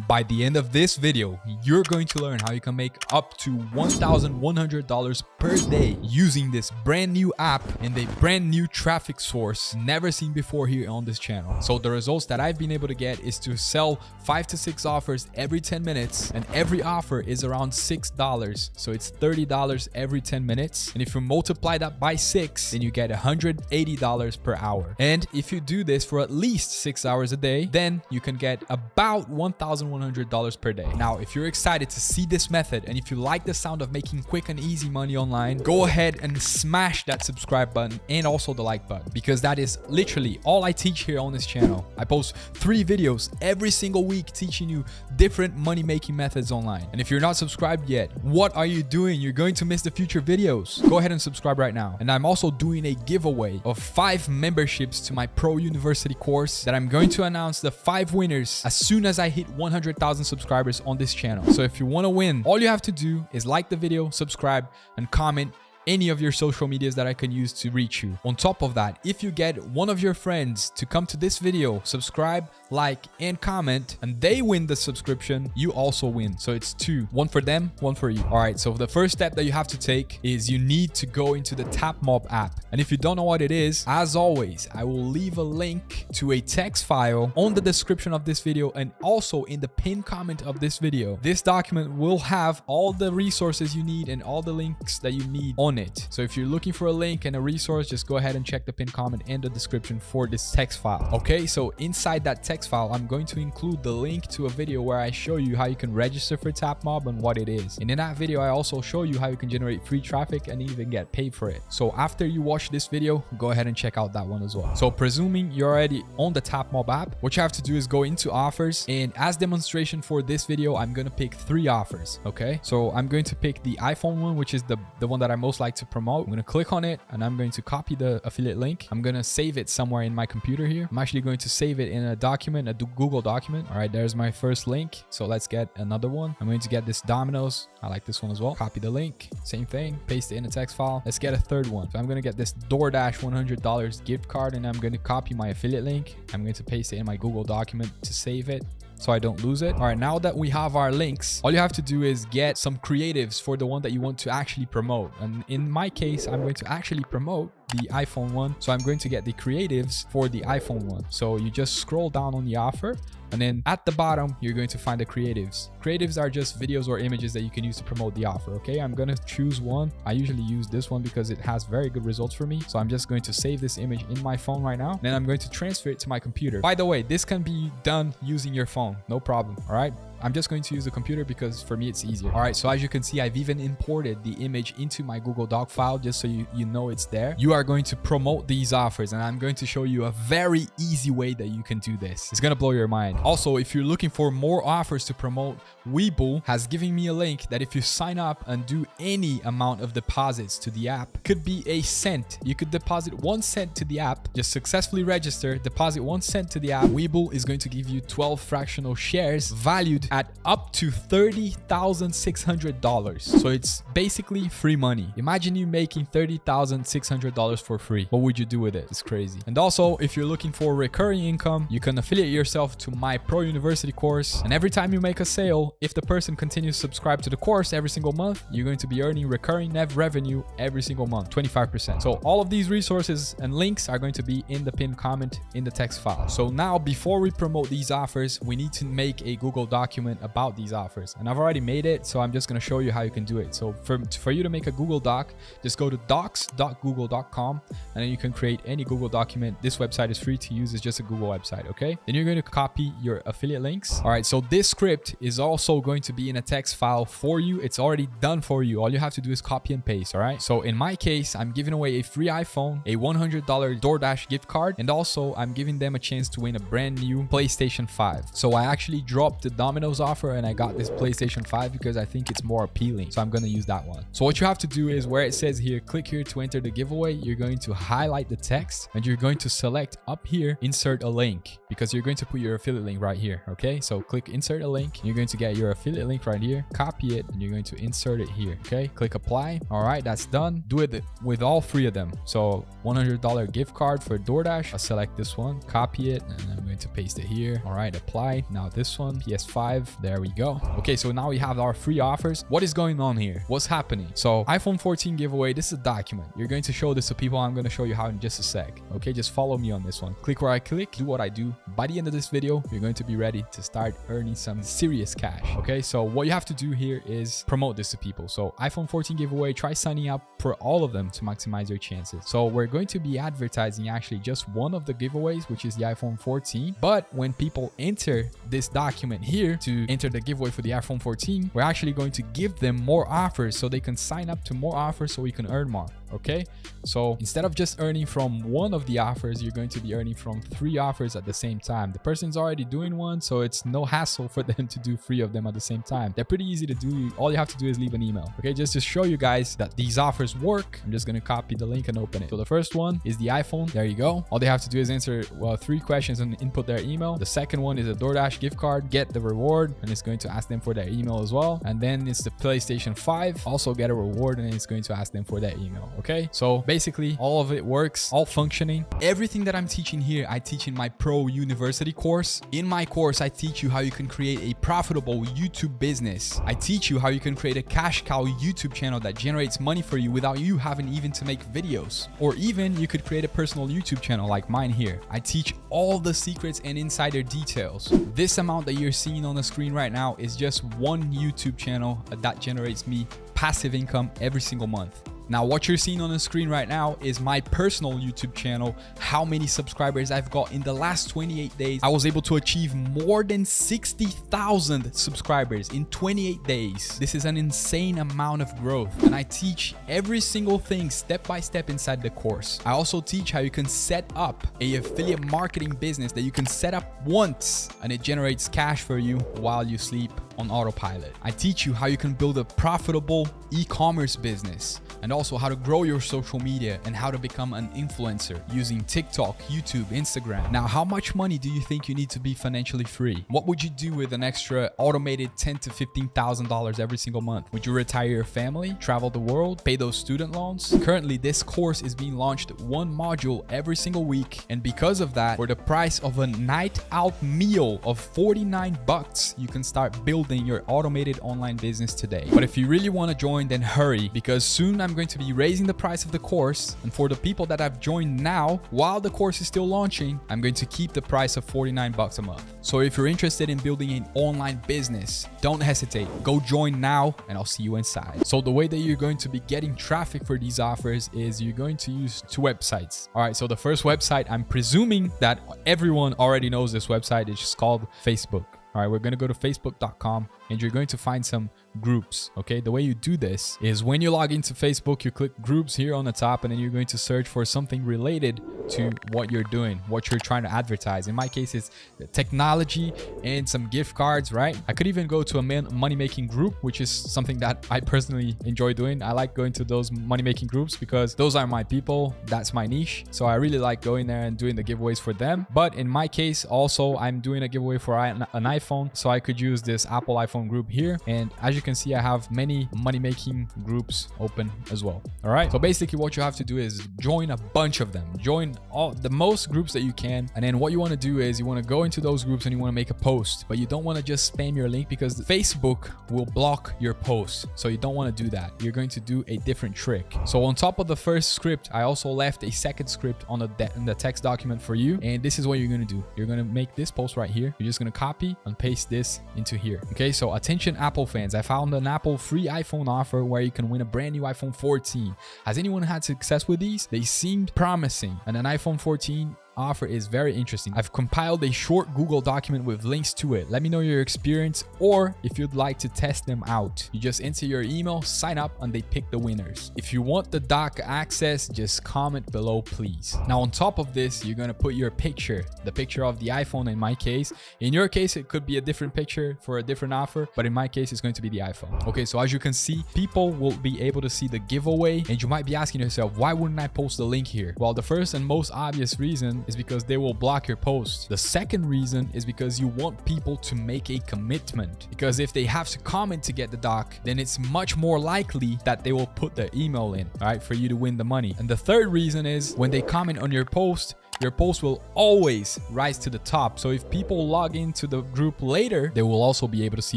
By the end of this video, you're going to learn how you can make up to $1,100 per day using this brand new app and a brand new traffic source never seen before here on this channel. So the results that I've been able to get is to sell 5 to 6 offers every 10 minutes, and every offer is around $6. So it's $30 every 10 minutes. And if you multiply that by 6, then you get $180 per hour. And if you do this for at least 6 hours a day, then you can get about $1,100 per day. Now, if you're excited to see this method, and if you like the sound of making quick and easy money online, go ahead and smash that subscribe button and also the like button, because that is literally all I teach here on this channel. I post 3 videos every single week teaching you different money making methods online. And if you're not subscribed yet, what are you doing? You're going to miss the future videos. Go ahead and subscribe right now. And I'm also doing a giveaway of 5 memberships to my Pro University course that I'm going to announce the 5 winners as soon as I hit 100,000 subscribers on this channel. So if you want to win, all you have to do is like the video, subscribe, and comment any of your social medias that I can use to reach you. On top of that, if you get one of your friends to come to this video, subscribe, like, and comment, and they win the subscription, you also win. So it's 2, one for them, one for you. All right, so the first step that you have to take is you need to go into the TapMob app. And if you don't know what it is, as always, I will leave a link to a text file on the description of this video and also in the pinned comment of this video. This document will have all the resources you need and all the links that you need on it. So if you're looking for a link and a resource, just go ahead and check the pinned comment and the description for this text file. Okay, so inside that text file, I'm going to include the link to a video where I show you how you can register for TapMob and what it is. And in that video, I also show you how you can generate free traffic and even get paid for it. So after you watch this video, go ahead and check out that one as well. So presuming you're already on the TapMob app, what you have to do is go into offers, and as demonstration for this video, I'm going to pick 3 offers. Okay, so I'm going to pick the iPhone one, which is the one that I most like to promote. I'm going to click on it and I'm going to copy the affiliate link. I'm going to save it somewhere in my computer here. I'm actually going to save it in a document, a Google document. All right, there's my first link. So let's get another one. I'm going to get this Domino's. I like this one as well. Copy the link, same thing, paste it in a text file. Let's get a third one. So I'm going to get this DoorDash $100 gift card, and I'm going to copy my affiliate link. I'm going to paste it in my Google document to save it so I don't lose it. All right, now that we have our links, all you have to do is get some creatives for the one that you want to actually promote. And in my case, I'm going to actually promote the iPhone one. So I'm going to get the creatives for the iPhone one. So you just scroll down on the offer, and then at the bottom, you're going to find the creatives. Creatives are just videos or images that you can use to promote the offer. Okay, I'm going to choose one. I usually use this one because it has very good results for me. So I'm just going to save this image in my phone right now. Then I'm going to transfer it to my computer. By the way, this can be done using your phone. No problem. All right. I'm just going to use the computer because for me it's easier. All right, so as you can see, I've even imported the image into my Google Doc file just so you know it's there. You are going to promote these offers, and I'm going to show you a very easy way that you can do this. It's going to blow your mind. Also, if you're looking for more offers to promote, Webull has given me a link that if you sign up and do any amount of deposits to the app, could be a cent. You could deposit 1 cent to the app, just successfully register, deposit 1 cent to the app. Webull is going to give you 12 fractional shares valued at up to $30,600. So it's basically free money. Imagine you making $30,600 for free. What would you do with it? It's crazy. And also, if you're looking for recurring income, you can affiliate yourself to my Pro University course. And every time you make a sale, if the person continues to subscribe to the course every single month, you're going to be earning recurring net revenue every single month, 25%. So all of these resources and links are going to be in the pinned comment in the text file. So now, before we promote these offers, we need to make a Google document about these offers, and I've already made it, so I'm just going to show you how you can do it. So for you to make a Google Doc, just go to docs.google.com, and then you can create any Google document. This website is free to use. It's just a Google website. Okay, then you're going to copy your affiliate links. All right, so this script is also going to be in a text file for you. It's already done for you. All you have to do is copy and paste. All right, so in my case, I'm giving away a free iPhone, a $100 DoorDash gift card, and also I'm giving them a chance to win a brand new PlayStation 5. So I actually dropped the Domino's offer and I got this PlayStation 5 because I think it's more appealing. So I'm going to use that one. So what you have to do is, where it says here, click here to enter the giveaway, you're going to highlight the text and you're going to select up here, insert a link, because you're going to put your affiliate link right here. Okay, so click insert a link. You're going to get your affiliate link right here, copy it, and you're going to insert it here. Okay, click apply. All right, that's done. Do it with all 3 of them. So $100 gift card for DoorDash. I'll select this one, copy it, and I'm going to paste it here. All right, apply. Now this one, PS5, 5. There we go. Okay, so now we have our free offers. What is going on here? What's happening? So iPhone 14 giveaway. This is a document. You're going to show this to people. I'm going to show you how in just a sec. Okay, just follow me on this one. Click where I click, do what I do. By the end of this video, you're going to be ready to start earning some serious cash. Okay, so what you have to do here is promote this to people. So iPhone 14 giveaway, try signing up for all of them to maximize your chances. So we're going to be advertising actually just one of the giveaways, which is the iPhone 14. But when people enter this document here to enter the giveaway for the iPhone 14, we're actually going to give them more offers so they can sign up to more offers so we can earn more. Okay, so instead of just earning from one of the offers, you're going to be earning from 3 offers at the same time. The person's already doing one, so it's no hassle for them to do 3 of them at the same time. They're pretty easy to do. All you have to do is leave an email. Okay, just to show you guys that these offers work, I'm just going to copy the link and open it. So the first one is the iPhone. There you go. All they have to do is answer 3 questions and input their email. The second one is a DoorDash gift card. Get the reward, and it's going to ask them for their email as well. And then it's the PlayStation 5. Also get a reward, and it's going to ask them for their email. Okay, so basically all of it works, all functioning. Everything that I'm teaching here, I teach in my Pro University course. In my course, I teach you how you can create a profitable YouTube business. I teach you how you can create a cash cow YouTube channel that generates money for you without you having even to make videos. Or even you could create a personal YouTube channel like mine here. I teach all the secrets and insider details. This amount that you're seeing on the screen right now is just one YouTube channel that generates me passive income every single month. Now, what you're seeing on the screen right now is my personal YouTube channel, how many subscribers I've got in the last 28 days. I was able to achieve more than 60,000 subscribers in 28 days. This is an insane amount of growth. And I teach every single thing step by step inside the course. I also teach how you can set up an affiliate marketing business that you can set up once and it generates cash for you while you sleep on autopilot. I teach you how you can build a profitable e-commerce business, and also how to grow your social media and how to become an influencer using TikTok, YouTube, Instagram. Now, how much money do you think you need to be financially free? What would you do with an extra automated $10,000 to $15,000 every single month? Would you retire your family, travel the world, pay those student loans? Currently, this course is being launched 1 module every single week, and because of that, for the price of a night out meal of 49 bucks, you can start building your automated online business today. But if you really want to join, then hurry, because soon I'm going to be raising the price of the course, and for the people that have joined now while the course is still launching, I'm going to keep the price of 49 bucks a month. So if you're interested in building an online business, don't hesitate, go join now and I'll see you inside. So the way that you're going to be getting traffic for these offers is you're going to use 2 websites. All right, so the first website, I'm presuming that everyone already knows this website. It's just called Facebook. All right, we're going to go to facebook.com and you're going to find some groups. Okay, the way you do this is when you log into Facebook, you click groups here on the top, and then you're going to search for something related to what you're doing, what you're trying to advertise. In my case, it's technology and some gift cards, right? I could even go to a money-making group, which is something that I personally enjoy doing. I like going to those money-making groups because those are my people. That's my niche. So I really like going there and doing the giveaways for them. But in my case, also, I'm doing a giveaway for an iPhone. So I could use this Apple iPhone group here. And as you can see, I have many money-making groups open as well. All right. So basically what you have to do is join a bunch of them. Join the most groups that you can. And then what you want to do is you want to go into those groups and you want to make a post, but you don't want to just spam your link because Facebook will block your post. So you don't want to do that. You're going to do a different trick. So on top of the first script, I also left a second script on the text document for you. And this is what you're going to do. You're going to make this post right here. You're just going to copy and paste this into here. Okay. So attention Apple fans, I found an Apple free iPhone offer where you can win a brand new iPhone 14. Has anyone had success with these? They seemed promising, and an iPhone 14 offer is very interesting. I've compiled a short Google document with links to it. Let me know your experience, or if you'd like to test them out. You just enter your email, sign up, and they pick the winners. If you want the doc access, just comment below, please. Now, on top of this, you're going to put your picture, the picture of the iPhone in my case. In your case, it could be a different picture for a different offer, but in my case, it's going to be the iPhone. Okay, so as you can see, people will be able to see the giveaway, and you might be asking yourself, why wouldn't I post the link here? Well, the first and most obvious reason is because they will block your post. The second reason is because you want people to make a commitment, because if they have to comment to get the doc, then it's much more likely that they will put their email in, all right, for you to win the money. And the third reason is when they comment on your post, your post will always rise to the top. So if people log into the group later, they will also be able to see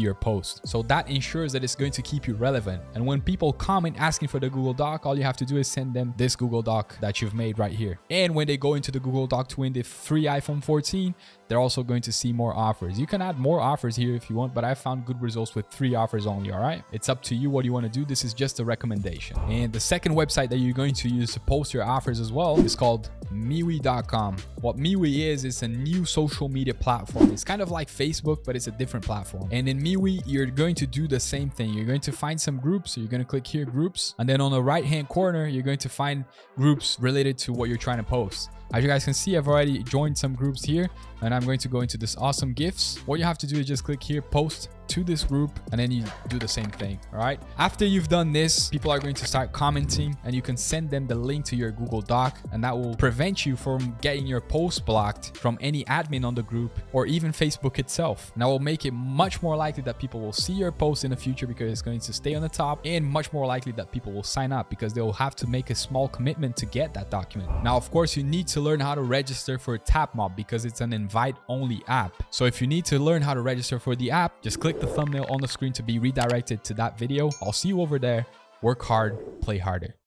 your post. So that ensures that it's going to keep you relevant. And when people comment asking for the Google Doc, all you have to do is send them this Google Doc that you've made right here. And when they go into the Google Doc to win the free iPhone 14, they're also going to see more offers. You can add more offers here if you want, but I found good results with 3 offers only, all right? It's up to you what you want to do. This is just a recommendation. And the second website that you're going to use to post your offers as well is called MeWe.com. What MeWe is, it's a new social media platform. It's kind of like Facebook, but it's a different platform. And in MeWe, you're going to do the same thing. You're going to find some groups. So you're going to click here, groups. And then on the right-hand corner, you're going to find groups related to what you're trying to post. As you guys can see, I've already joined some groups here, and I'm going to go into this awesome gifts. What you have to do is just click here, post to this group, and then you do the same thing. All right. After you've done this, people are going to start commenting, and you can send them the link to your Google Doc, and that will prevent you from getting your post blocked from any admin on the group or even Facebook itself. And that will make it much more likely that people will see your post in the future because it's going to stay on the top, and much more likely that people will sign up because they will have to make a small commitment to get that document. Now, of course, you need to learn how to register for TapMob because it's an invite-only app. So if you need to learn how to register for the app, just click the thumbnail on the screen to be redirected to that video. I'll see you over there. Work hard, play harder.